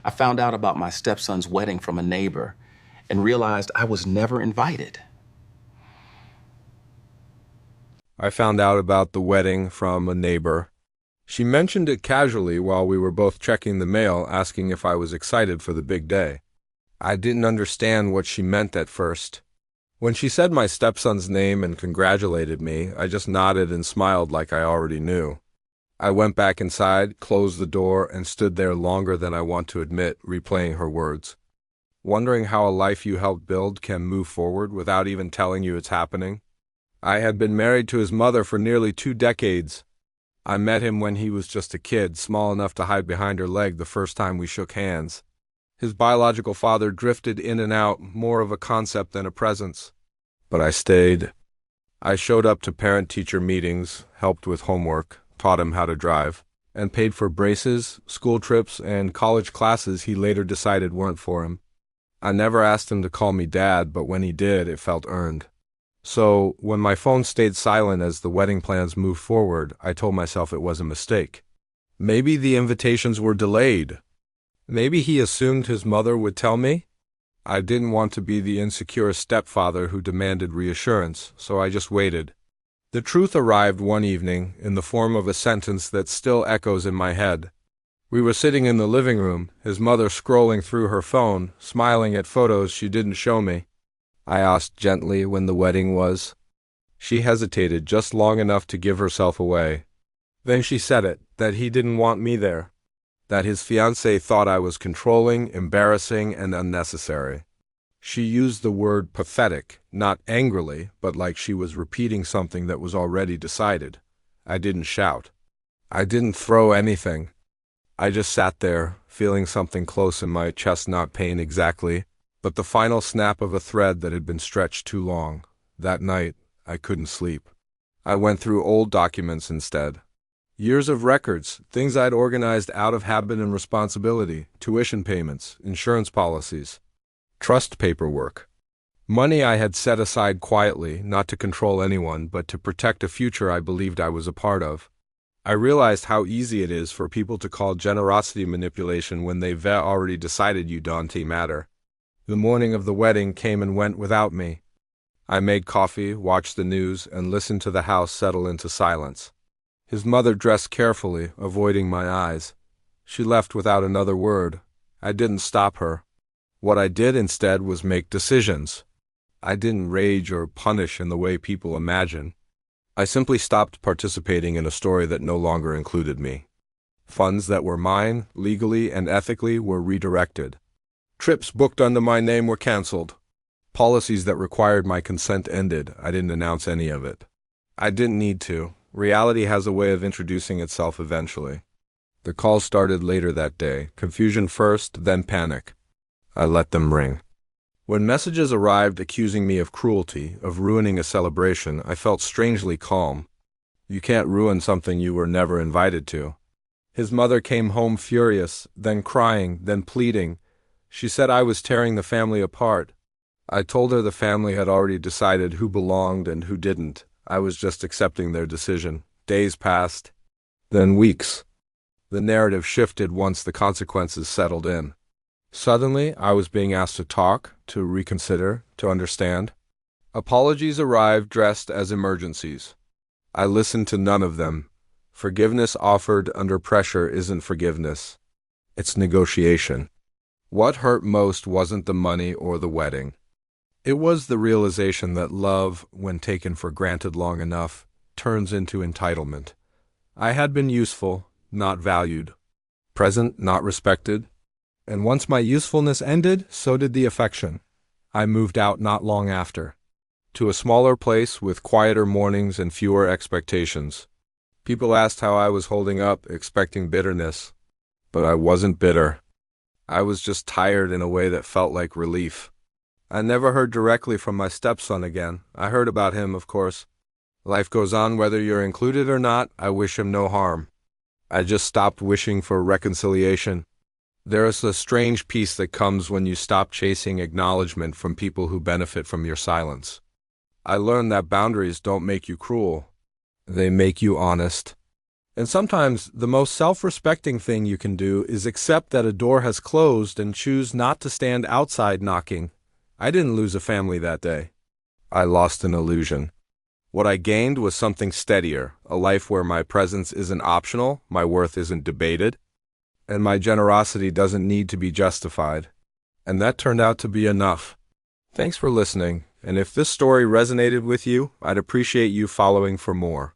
I found out about my stepson's wedding from a neighbor and realized I was never invited. I found out about the wedding from a neighbor. She mentioned it casually while we were both checking the mail, asking if I was excited for the big day. I didn't understand what she meant at first. When she said my stepson's name and congratulated me, I just nodded and smiled like I already knew. I went back inside, closed the door, and stood there longer than I want to admit, replaying her words. Wondering how a life you helped build can move forward without even telling you it's happening. I had been married to his mother for nearly 2 decades. I met him when he was just a kid, small enough to hide behind her leg the first time we shook hands. His biological father drifted in and out, more of a concept than a presence. But I stayed. I showed up to parent-teacher meetings, helped with homework, taught him how to drive, and paid for braces, school trips, and college classes he later decided weren't for him. I never asked him to call me dad, but when he did, it felt earned. So, when my phone stayed silent as the wedding plans moved forward, I told myself it was a mistake. Maybe the invitations were delayed. Maybe he assumed his mother would tell me. I didn't want to be the insecure stepfather who demanded reassurance, so I just waited. The truth arrived one evening in the form of a sentence that still echoes in my head. We were sitting in the living room, his mother scrolling through her phone, smiling at photos she didn't show me. I asked gently when the wedding was. She hesitated just long enough to give herself away. Then she said it, that he didn't want me there. That his fiancée thought I was controlling, embarrassing, and unnecessary. She used the word pathetic, not angrily, but like she was repeating something that was already decided. I didn't shout. I didn't throw anything. I just sat there, feeling something close in my chest, not pain exactly, but the final snap of a thread that had been stretched too long. That night, I couldn't sleep. I went through old documents instead. Years of records, things I'd organized out of habit and responsibility, tuition payments, insurance policies, trust paperwork. Money I had set aside quietly, not to control anyone, but to protect a future I believed I was a part of. I realized how easy it is for people to call generosity manipulation when they've already decided you don't matter. The morning of the wedding came and went without me. I made coffee, watched the news, and listened to the house settle into silence. His mother dressed carefully, avoiding my eyes. She left without another word. I didn't stop her. What I did instead was make decisions. I didn't rage or punish in the way people imagine. I simply stopped participating in a story that no longer included me. Funds that were mine, legally and ethically, were redirected. Trips booked under my name were canceled. Policies that required my consent ended. I didn't announce any of it. I didn't need to. Reality has a way of introducing itself eventually. The calls started later that day. Confusion first, then panic. I let them ring. When messages arrived accusing me of cruelty, of ruining a celebration, I felt strangely calm. You can't ruin something you were never invited to. His mother came home furious, then crying, then pleading. She said I was tearing the family apart. I told her the family had already decided who belonged and who didn't. I was just accepting their decision. Days passed, then weeks. The narrative shifted once the consequences settled in. Suddenly, I was being asked to talk, to reconsider, to understand. Apologies arrived dressed as emergencies. I listened to none of them. Forgiveness offered under pressure isn't forgiveness. It's negotiation. What hurt most wasn't the money or the wedding. It was the realization that love, when taken for granted long enough, turns into entitlement. I had been useful, not valued. Present, not respected. And once my usefulness ended, so did the affection. I moved out not long after, to a smaller place with quieter mornings and fewer expectations. People asked how I was holding up, expecting bitterness. But I wasn't bitter. I was just tired in a way that felt like relief. I never heard directly from my stepson again. I heard about him, of course. Life goes on whether you're included or not. I wish him no harm. I just stopped wishing for reconciliation. There is a strange peace that comes when you stop chasing acknowledgement from people who benefit from your silence. I learned that boundaries don't make you cruel. They make you honest. And sometimes the most self-respecting thing you can do is accept that a door has closed and choose not to stand outside knocking. I didn't lose a family that day. I lost an illusion. What I gained was something steadier, a life where my presence isn't optional, my worth isn't debated, and my generosity doesn't need to be justified. And that turned out to be enough. Thanks for listening, and if this story resonated with you, I'd appreciate you following for more.